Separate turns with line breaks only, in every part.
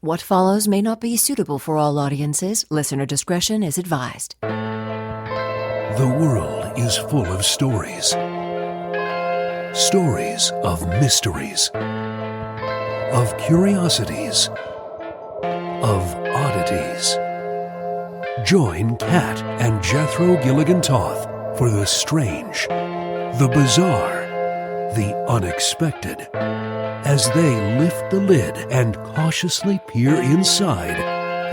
What follows may not be suitable for all audiences. Listener discretion is advised.
The world is full of stories. Stories of mysteries, of curiosities, of oddities. Join Kat and Jethro Gilligan-Toth for the strange, the bizarre, the unexpected, as they lift the lid and cautiously peer inside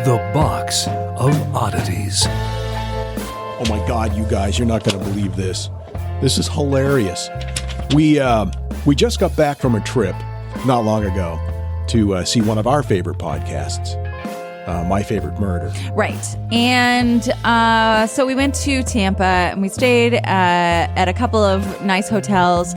the Box of Oddities.
Oh my God, you guys, you're not going to believe this. This is hilarious. We just got back from a trip not long ago to see one of our favorite podcasts, My Favorite Murder.
Right. And so we went to Tampa and we stayed at a couple of nice hotels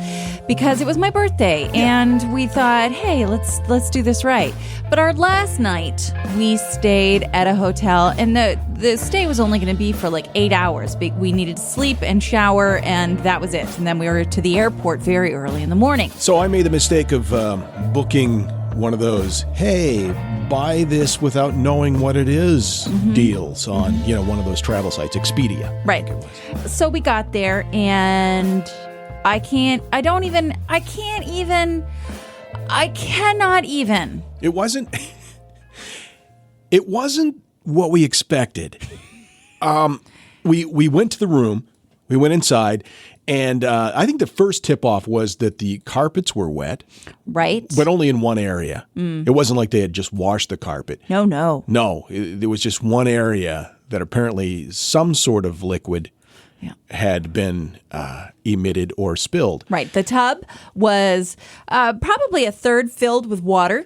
because it was my birthday. And we thought, hey, let's do this right. But our last night, we stayed at a hotel, and the stay was only going to be for like 8 hours. We needed to sleep and shower, and that was it. And then we were to the airport very early in the morning.
So I made the mistake of booking one of those, hey, buy this without knowing what it is deals on, one of those travel sites, Expedia.
Right. So we got there, and I cannot even.
It wasn't what we expected. We went to the room, we went inside, and I think the first tip-off was that the carpets were wet.
Right.
But only in one area. It wasn't like they had just washed the carpet.
No.
No, there was just one area that apparently some sort of liquid had been emitted or spilled.
Right. The tub was probably a third filled with water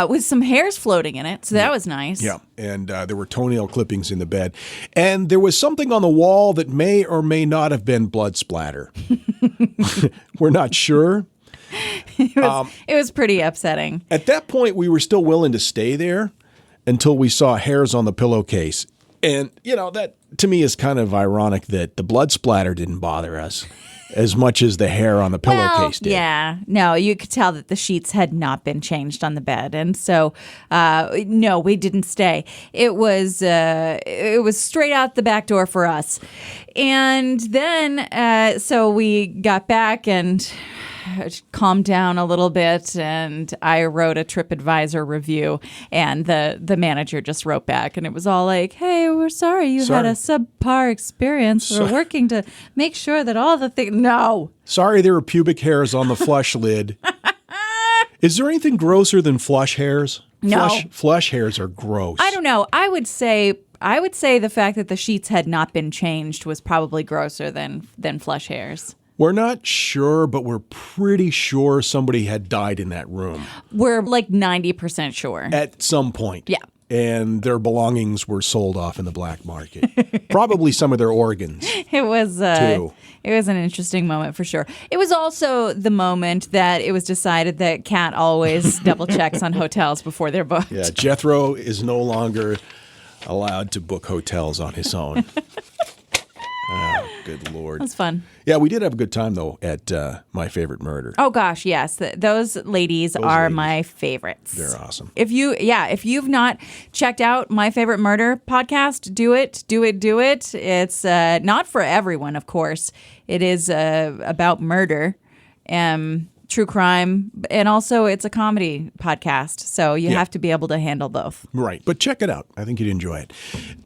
with some hairs floating in it. So that was nice.
Yeah. And there were toenail clippings in the bed. And there was something on the wall that may or may not have been blood splatter. We're not sure.
It was pretty upsetting.
At that point, we were still willing to stay there until we saw hairs on the pillowcase. And, that to me is kind of ironic that the blood splatter didn't bother us as much as the hair on the pillowcase did.
Yeah. No, you could tell that the sheets had not been changed on the bed. And so, no, we didn't stay. It was straight out the back door for us. And then, so we got back and calmed down a little bit, and I wrote a TripAdvisor review, and the manager just wrote back, and it was all like, hey, we're sorry you had a subpar experience. We're working to make sure that all the things... No.
Sorry there were pubic hairs on the flush lid. Is there anything grosser than flush hairs?
No.
Flush hairs are gross.
I don't know. I would say the fact that the sheets had not been changed was probably grosser than flush hairs.
We're not sure, but we're pretty sure somebody had died in that room.
We're like 90% sure.
At some point.
Yeah.
And their belongings were sold off in the black market. Probably some of their organs.
It was
too.
It was an interesting moment for sure. It was also the moment that it was decided that Kat always double checks on hotels before they're booked.
Yeah, Jethro is no longer allowed to book hotels on his own. Oh, good Lord.
It was fun.
Yeah, we did have a good time, though, at My Favorite Murder.
Oh, gosh, yes. Those ladies are my favorites.
They're awesome.
If you've not checked out My Favorite Murder podcast, do it. It's not for everyone, of course. It is about murder, true crime, and also it's a comedy podcast. So you have to be able to handle both.
Right. But check it out. I think you'd enjoy it.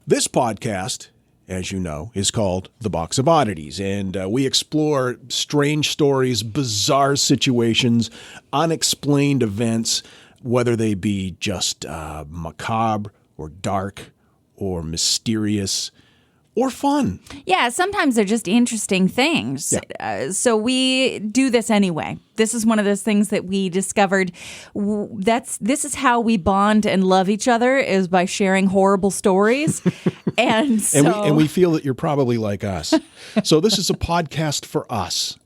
This podcast, as you know, is called The Box of Oddities, and we explore strange stories, bizarre situations, unexplained events, whether they be just macabre or dark or mysterious or fun. Yeah,
sometimes they're just interesting things.
Yeah.
So we do this anyway. This is one of those things that we discovered. This is how we bond and love each other, is by sharing horrible stories. And
we feel that you're probably like us. So this is a podcast for us.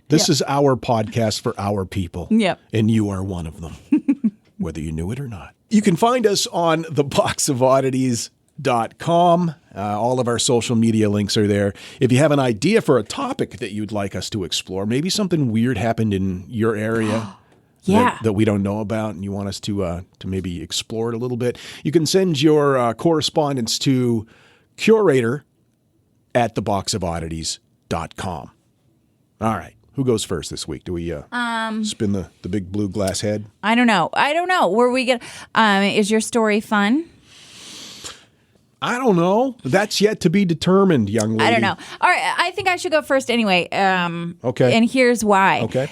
This is our podcast for our people.
Yep.
And you are one of them, whether you knew it or not. You can find us on theboxofoddities.com. All of our social media links are there. If you have an idea for a topic that you'd like us to explore, maybe something weird happened in your area,
Yeah.
that we don't know about and you want us to maybe explore it a little bit, you can send your correspondence to curator@theboxofoddities.com. All right. Who goes first this week? Do we spin the big blue glass head?
I don't know. Were we going is your story fun?
I don't know. That's yet to be determined, young lady.
I don't know. All right. I think I should go first anyway.
Okay.
And here's why.
Okay.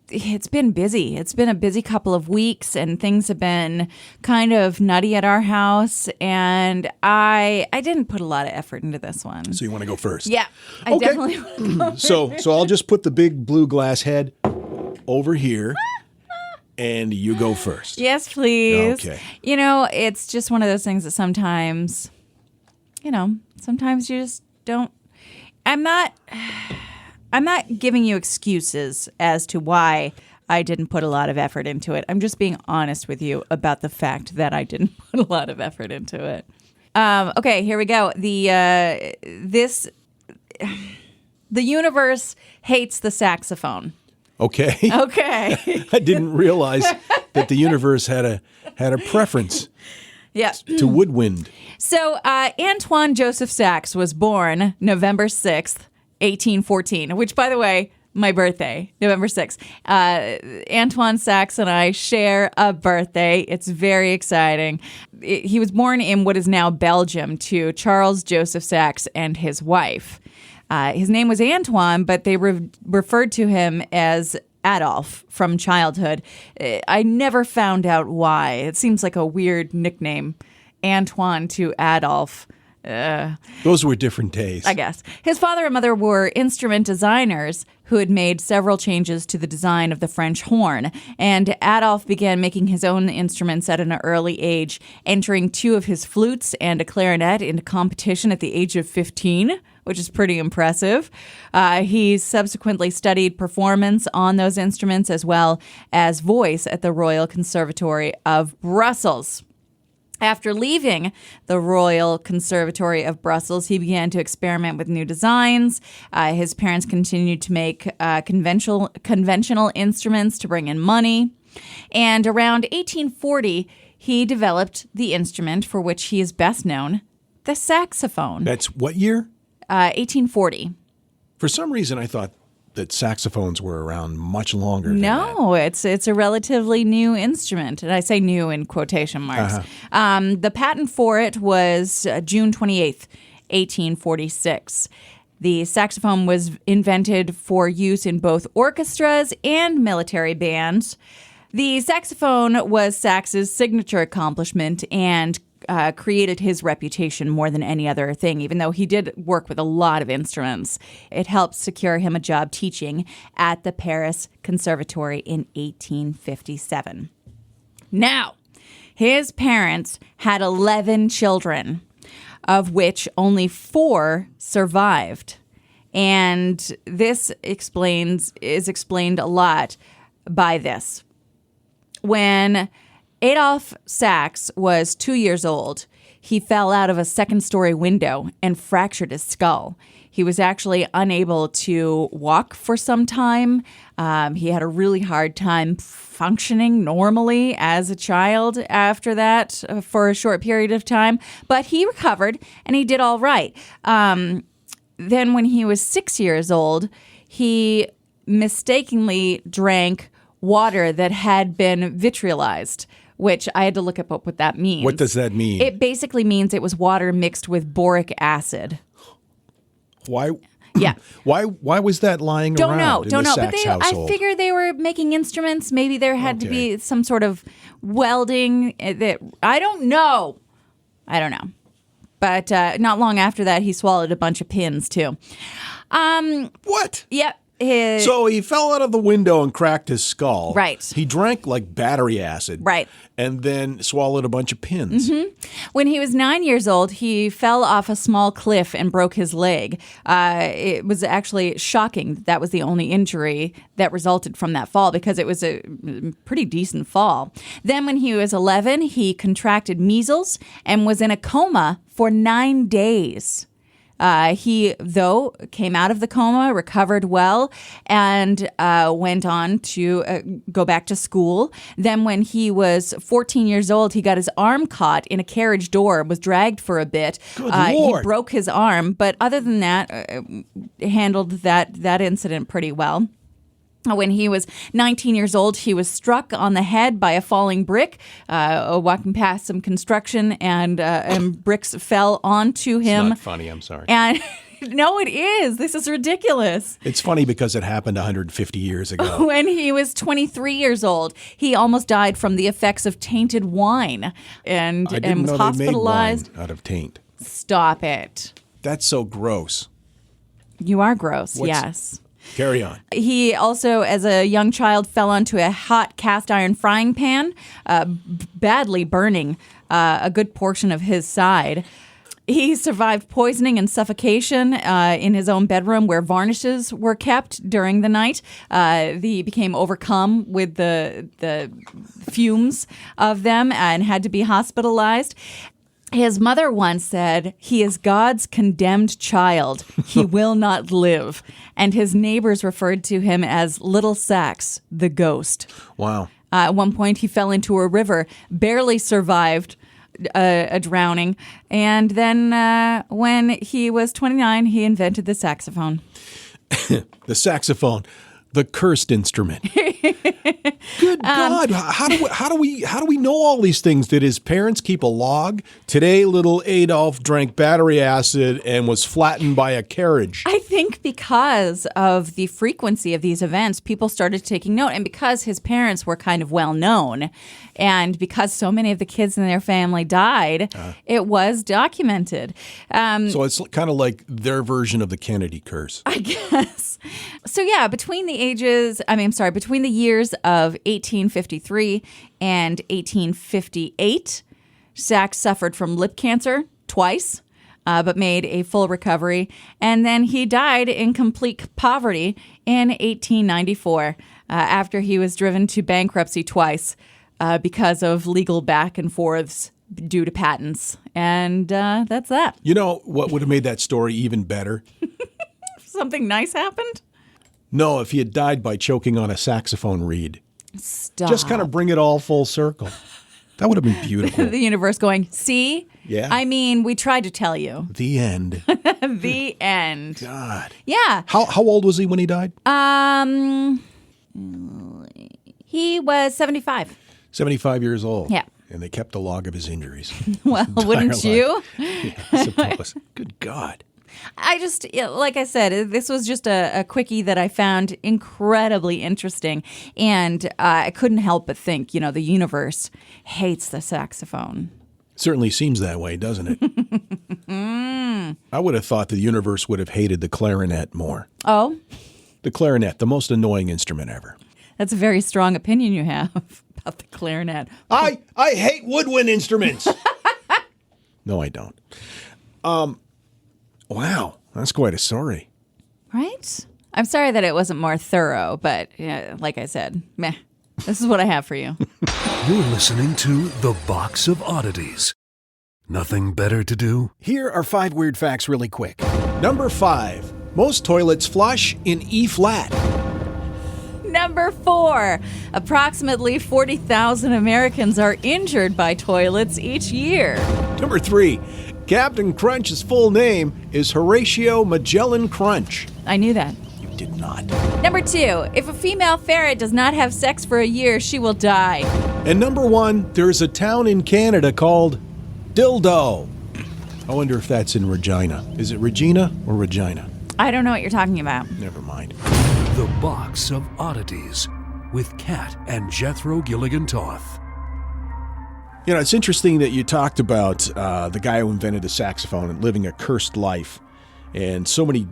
It's been busy. It's been a busy couple of weeks, and things have been kind of nutty at our house. And I didn't put a lot of effort into this one.
So you want to go first?
Yeah, I
Okay.
definitely want to go first.
So I'll just put the big blue glass head over here, and you go first.
Yes, please.
Okay.
It's just one of those things that sometimes you just don't. I'm not giving you excuses as to why I didn't put a lot of effort into it. I'm just being honest with you about the fact that I didn't put a lot of effort into it. Okay, here we go. The universe hates the saxophone.
Okay.
Okay.
I didn't realize that the universe had a preference
Yeah.
to woodwind.
So Antoine Joseph Sax was born November 6th, 1814, which, by the way, my birthday, November 6th. Antoine Sax and I share a birthday. It's very exciting. He was born in what is now Belgium to Charles Joseph Sax and his wife. His name was Antoine, but they referred to him as Adolphe from childhood. I never found out why. It seems like a weird nickname, Antoine to Adolphe.
Those were different days.
I guess. His father and mother were instrument designers who had made several changes to the design of the French horn, and Adolphe began making his own instruments at an early age, entering 2 of his flutes and a clarinet into competition at the age of 15, which is pretty impressive. He subsequently studied performance on those instruments as well as voice at the Royal Conservatory of Brussels. After leaving the Royal Conservatory of Brussels, he began to experiment with new designs. His parents continued to make conventional instruments to bring in money. And around 1840, he developed the instrument for which he is best known, the saxophone.
That's what year?
1840.
For some reason, I thought that saxophones were around much longer than that.
No, it's a relatively new instrument, and I say new in quotation marks. The patent for it was June 28th, 1846. The saxophone was invented for use in both orchestras and military bands. The saxophone was Sax's signature accomplishment and created his reputation more than any other thing, even though he did work with a lot of instruments. It helped secure him a job teaching at the Paris Conservatory in 1857. Now, his parents had 11 children, of which only 4 survived. And this is explained a lot by this. When Adolphe Sax was 2 years old, he fell out of a second-story window and fractured his skull. He was actually unable to walk for some time. He had a really hard time functioning normally as a child after that for a short period of time. But he recovered, and he did all right. Then when he was 6 years old, he mistakenly drank water that had been vitriolized, which I had to look up what that means.
What does that mean?
It basically means it was water mixed with boric acid.
Why?
Yeah.
Why was that lying
Don't
around
know.
in the
But
Sax
I
household?
figure they were making instruments. Maybe there had to be some sort of welding. That I don't know. But not long after that, he swallowed a bunch of pins too.
What?
Yep.
So he fell out of the window and cracked his skull.
Right.
He drank like battery acid.
Right.
And then swallowed a bunch of pins.
Mm-hmm. When he was 9 years old, he fell off a small cliff and broke his leg. It was actually shocking that was the only injury that resulted from that fall because it was a pretty decent fall. Then when he was 11, he contracted measles and was in a coma for 9 days. He, though, came out of the coma, recovered well, and went on to go back to school. Then when he was 14 years old, he got his arm caught in a carriage door, was dragged for a bit.
Good
He
Lord.
broke his arm, but other than that, handled that incident pretty well. When he was 19 years old, he was struck on the head by a falling brick, walking past some construction, and bricks fell onto him.
It's not funny, I'm sorry.
And no, it is. This is ridiculous.
It's funny because it happened 150 years ago.
When he was 23 years old, he almost died from the effects of tainted wine and
I didn't
was
know
hospitalized.
they made wine out of taint.
Stop it.
That's so gross.
You are gross,
What's-
yes.
Carry on.
He also, as a young child, fell onto a hot cast iron frying pan, badly burning a good portion of his side. He survived poisoning and suffocation in his own bedroom where varnishes were kept during the night. He became overcome with the fumes of them and had to be hospitalized. His mother once said, "He is God's condemned child. He will not live." And his neighbors referred to him as Little Sax, the ghost.
Wow.
At one point, he fell into a river, barely survived a drowning. And then when he was 29, he invented the saxophone.
The saxophone, the cursed instrument. Good God! How do we know all these things? Did his parents keep a log? Today, little Adolf drank battery acid and was flattened by a carriage.
I think because of the frequency of these events, people started taking note. And because his parents were kind of well known, and because so many of the kids in their family died, it was documented.
So it's kind of like their version of the Kennedy curse.
I guess. So yeah, between the years of 1853 and 1858, Sax suffered from lip cancer twice, but made a full recovery. And then he died in complete poverty in 1894 after he was driven to bankruptcy twice because of legal back and forths due to patents. And that's that.
You know what would have made that story even better?
Something nice happened?
No, if he had died by choking on a saxophone reed.
Stop.
Just kind of bring it all full circle. That would have been beautiful.
The universe going, see?
Yeah.
I mean, we tried to tell you.
The end.
The end.
God.
Yeah.
How old was he when he died?
He was 75.
75 years old.
Yeah.
And they kept a log of his injuries.
Well, wouldn't
life.
you?
Yeah, I suppose. Good God.
I just, like I said, this was just a quickie that I found incredibly interesting. And I couldn't help but think, the universe hates the saxophone.
Certainly seems that way, doesn't it? I would have thought the universe would have hated the clarinet more.
Oh,
The clarinet, the most annoying instrument ever.
that's a very strong opinion you have about the clarinet.
I hate woodwind instruments. No, I don't. Wow, that's quite a story.
Right? I'm sorry that it wasn't more thorough, but like I said, meh. This is what I have for you.
You're listening to The Box of Oddities. Nothing better to do?
Here are 5 weird facts really quick. Number 5, most toilets flush in E flat.
Number 4, approximately 40,000 Americans are injured by toilets each year.
Number 3, Captain Crunch's full name is Horatio Magellan Crunch.
I knew that.
You did not.
Number 2, if a female ferret does not have sex for a year, she will die.
And number 1, there's a town in Canada called Dildo. I wonder if that's in Regina. Is it Regina or Regina?
I don't know what you're talking about.
Never mind.
The Box of Oddities with Kat and Jethro Gilligan Toth.
It's interesting that you talked about the guy who invented the saxophone and living a cursed life, and so many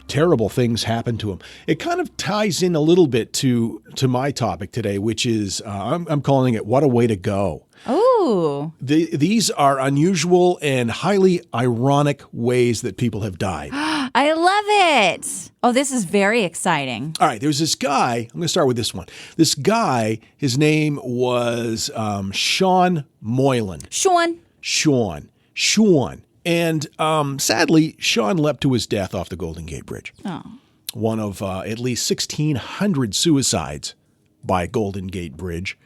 terrible things happened to him. It kind of ties in a little bit to my topic today, which is I'm calling it "What a Way to Go."
Ooh.
These are unusual and highly ironic ways that people have died.
I love it. Oh, this is very exciting.
All right, there's this guy. I'm going to start with this one. This guy, his name was Sean Moylan.
Sean.
Sean. And sadly, Sean leapt to his death off the Golden Gate Bridge.
Oh.
One of at least 1,600 suicides by Golden Gate Bridge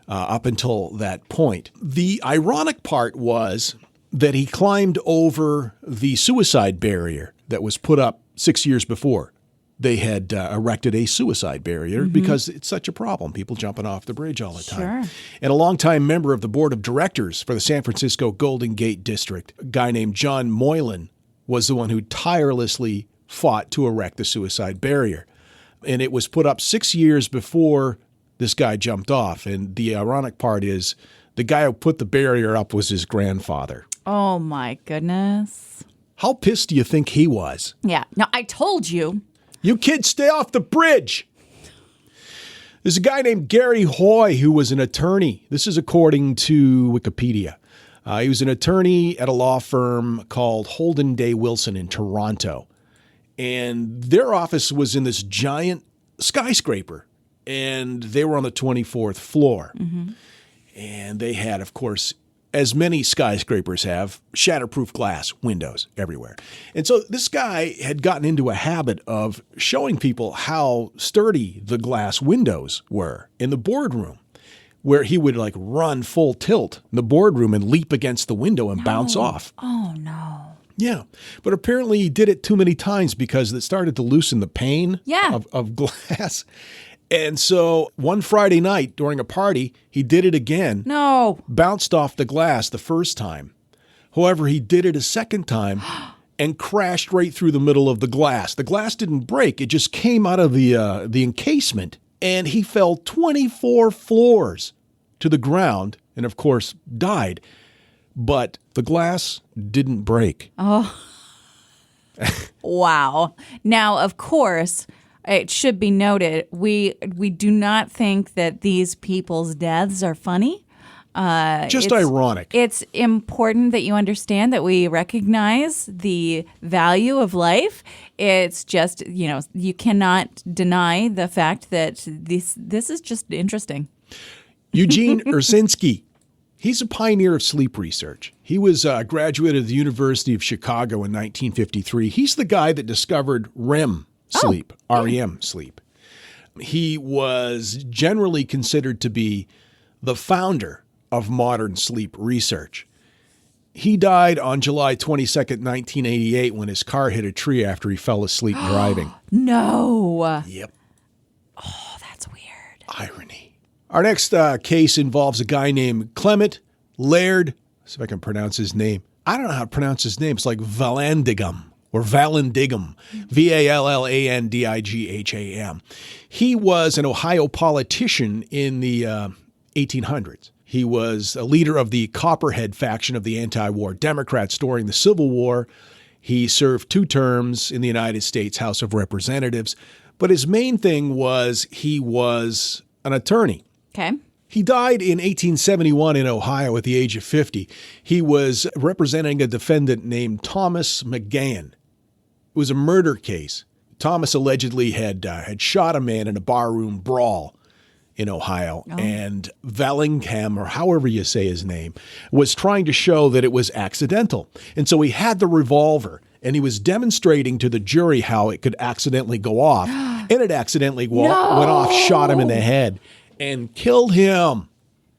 up until that point. The ironic part was that he climbed over the suicide barrier that was put up 6 years before. They had erected a suicide barrier because it's such a problem, people jumping off the bridge all the time.
Sure.
And a longtime member of the board of directors for the San Francisco Golden Gate District, a guy named John Moylan, was the one who tirelessly fought to erect the suicide barrier. And it was put up 6 years before this guy jumped off. And the ironic part is the guy who put the barrier up was his grandfather.
Oh, my goodness.
How pissed do you think he was?
Yeah. Now, I told you.
You kids stay off the bridge. There's a guy named Gary Hoy who was an attorney. This is according to Wikipedia. He was an attorney at a law firm called Holden Day Wilson in Toronto. And their office was in this giant skyscraper. And they were on the 24th floor. And they had, of course, as many skyscrapers have, shatterproof glass windows everywhere. And so this guy had gotten into a habit of showing people how sturdy the glass windows were in the boardroom, where he would like run full tilt in the boardroom and leap against the window and bounce off.
Oh, no.
Yeah. But apparently he did it too many times because it started to loosen the pane
Yeah.
of glass. And so one Friday night during a party, he did it again.
No.
Bounced off the glass the first time. However, he did it a second time and crashed right through the middle of the glass. The glass didn't break. It just came out of the encasement. And he fell 24 floors to the ground and, of course, died. But the glass didn't break.
Wow. Now, of course, it should be noted, we do not think that these people's deaths are funny.
Just ironic.
It's important that you understand that we recognize the value of life. It's just, you cannot deny the fact that this is just interesting.
Eugene Ursinski. He's a pioneer of sleep research. He was a graduate of the University of Chicago in 1953. He's the guy that discovered REM sleep, REM sleep. He was generally considered to be the founder of modern sleep research. He died on July 22nd, 1988, when his car hit a tree after he fell asleep driving.
No.
Yep.
Oh, that's weird.
Irony. Our next case involves a guy named Clement Laird. See if I can pronounce his name. I don't know how to pronounce his name. It's like Vallandigham or Vallandigham, Vallandigham. He was an Ohio politician in the 1800s. He was a leader of the Copperhead faction of the anti-war Democrats during the Civil War. He served 2 terms in the United States House of Representatives. But his main thing was he was an attorney.
Okay.
He died in 1871 in Ohio at the age of 50. He was representing a defendant named Thomas McGahan. It was a murder case. Thomas allegedly had shot a man in a barroom brawl in Ohio, and Vallandigham, or however you say his name, was trying to show that it was accidental. And so he had the revolver, and he was demonstrating to the jury how it could accidentally go off. And it accidentally went off, shot him in the head, and killed him.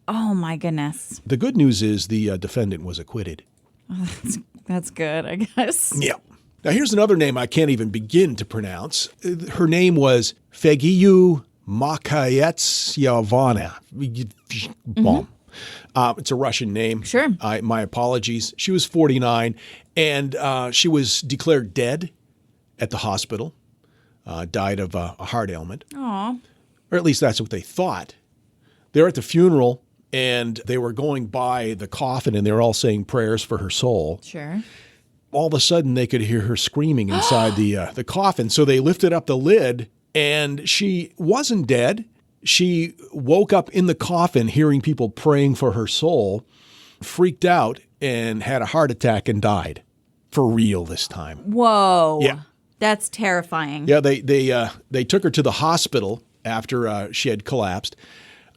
Oh, my goodness.
The good news is the defendant was acquitted.
That's good, I guess.
Yeah. Now, here's another name I can't even begin to pronounce. Her name was Fegiu Makayetsiavana. It's a Russian name.
Sure.
My apologies. She was 49, and she was declared dead at the hospital. Died of a heart ailment.
Aw.
Or at least that's what they thought. They were at the funeral, and they were going by the coffin, and they were all saying prayers for her soul.
Sure.
All of a sudden, they could hear her screaming inside the coffin. So they lifted up the lid, and she wasn't dead. She woke up in the coffin hearing people praying for her soul, freaked out, and had a heart attack and died. For real this time.
Whoa.
Yeah.
That's terrifying.
Yeah, they took her to the hospital after she had collapsed.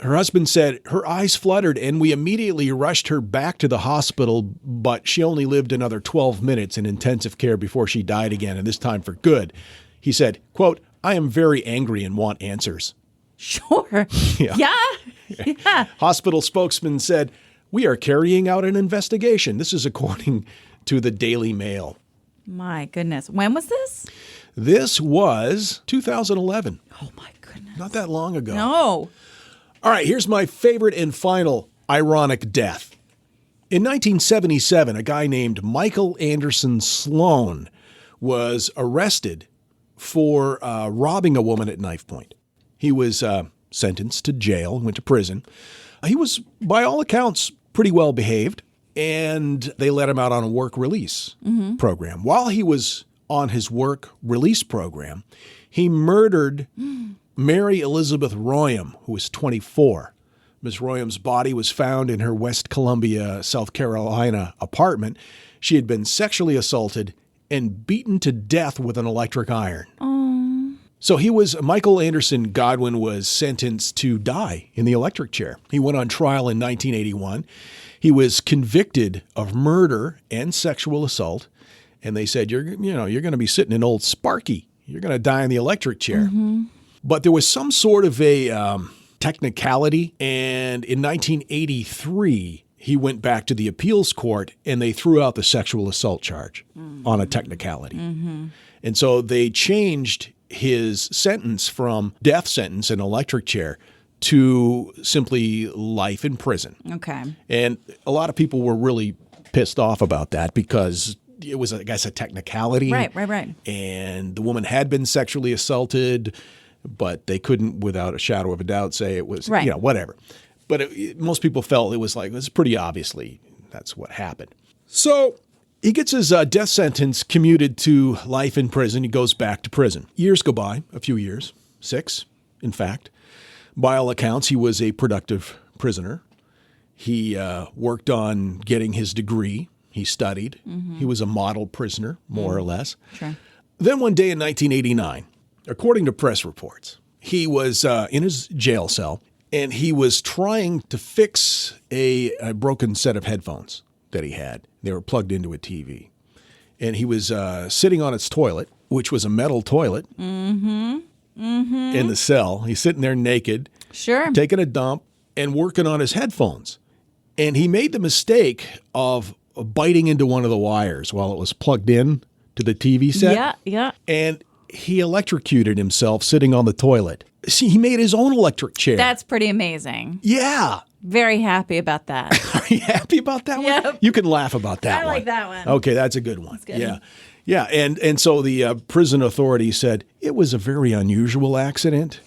Her husband said her eyes fluttered and we immediately rushed her back to the hospital, but she only lived another 12 minutes in intensive care before she died again, and this time for good. He said, quote, "I am very angry and want answers."
Sure. Yeah.
Hospital spokesman said, "We are carrying out an investigation." This is according to the Daily Mail.
My goodness. When was this?
This was 2011.
Oh, my goodness.
Not that long ago.
No.
All right, here's my favorite and final ironic death. In 1977, a guy named Michael Anderson Sloan was arrested for robbing a woman at knife point. He was sentenced to jail, went to prison. He was, by all accounts, pretty well behaved, and they let him out on a work release program. While he was on his work release program, he murdered Mary Elizabeth Royam, who was 24. Ms. Royam's body was found in her West Columbia, South Carolina apartment. She had been sexually assaulted and beaten to death with an electric iron. So Michael Anderson Godwin was sentenced to die in the electric chair. He went on trial in 1981. He was convicted of murder and sexual assault. And they said, you're going to be sitting in old Sparky. You're going to die in the electric chair. But there was some sort of a technicality. And in 1983, he went back to the appeals court and they threw out the sexual assault charge on a technicality. And so they changed his sentence from death sentence in electric chair to simply life in prison.
Okay.
And a lot of people were really pissed off about that because it was, I guess, a technicality.
Right.
And the woman had been sexually assaulted, but they couldn't, without a shadow of a doubt, say it was, whatever. But most people felt it was pretty obviously that's what happened. So he gets his death sentence commuted to life in prison. He goes back to prison. Years go by, a few years, 6, in fact. By all accounts, he was a productive prisoner. He worked on getting his degree. He studied. He was a model prisoner, more or less.
Sure.
Then one day in 1989, according to press reports, he was in his jail cell, and he was trying to fix a broken set of headphones that he had. They were plugged into a TV. And he was sitting on its toilet, which was a metal toilet, in the cell. He's sitting there naked, taking a dump, and working on his headphones. And he made the mistake of biting into one of the wires while it was plugged in to the TV set.
Yeah.
And he electrocuted himself sitting on the toilet. See, he made his own electric chair.
That's pretty amazing.
Yeah.
Very happy about that.
Are you happy about that one?
Yep.
You can laugh about that one.
I like that one.
Okay, that's a good one.
That's good.
Yeah. And so the prison authorities said it was a very unusual accident.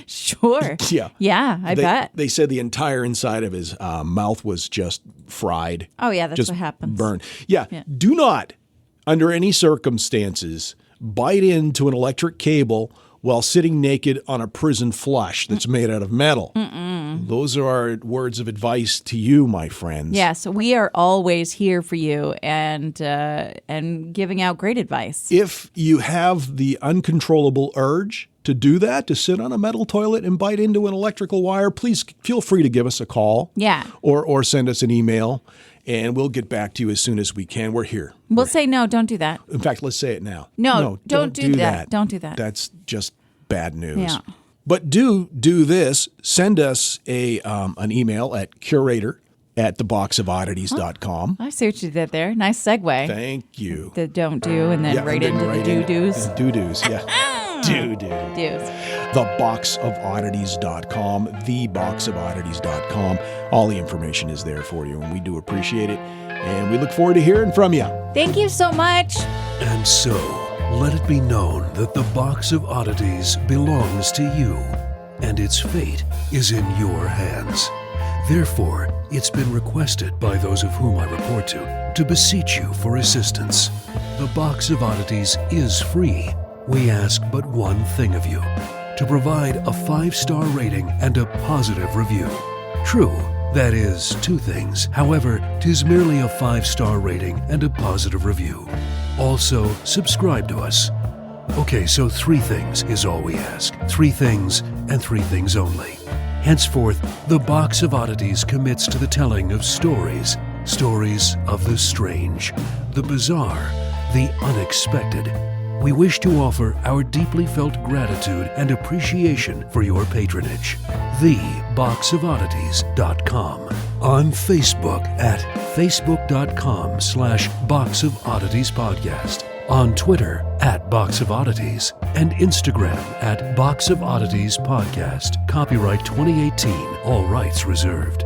Sure.
Yeah.
I bet.
They said the entire inside of his mouth was just fried.
Oh, yeah, that's
just
what happens.
Burned. Yeah. Do not, under any circumstances, bite into an electric cable while sitting naked on a prison flush that's made out of metal. Those are our words of advice to you, my friends.
Yes, we are always here for you and giving out great advice.
If you have the uncontrollable urge to do that, to sit on a metal toilet and bite into an electrical wire, please feel free to give us a call.
Yeah.
Or send us an email, and we'll get back to you as soon as we can. We're here.
We'll say no, don't do that.
In fact, let's say it now.
No, don't do that. Don't do that.
That's just bad news.
Yeah.
But do this. Send us an email at curator@theboxofoddities.com.
I see what you did there. Nice segue.
Thank you.
The don't do and then right into the do-dos.
Do-dos, yeah. Do-do.
Do's.
Theboxofoddities.com, theboxofoddities.com. All the information is there for you, and we do appreciate it. And we look forward to hearing from you.
Thank you so much.
And so, let it be known that the Box of Oddities belongs to you, and its fate is in your hands. Therefore, it's been requested by those of whom I report to beseech you for assistance. The Box of Oddities is free. We ask but one thing of you, to provide a 5-star rating and a positive review. True, that is 2 things. However, 'tis merely a 5-star rating and a positive review. Also, subscribe to us. Okay, so 3 things is all we ask. 3 things and three things only. Henceforth, the Box of Oddities commits to the telling of stories of the strange, the bizarre, the unexpected. We wish to offer our deeply felt gratitude and appreciation for your patronage. TheBoxOfOddities.com. On Facebook at facebook.com/Box of Oddities Podcast. On Twitter at Box of Oddities. And Instagram at Box of Oddities Podcast. Copyright 2018. All rights reserved.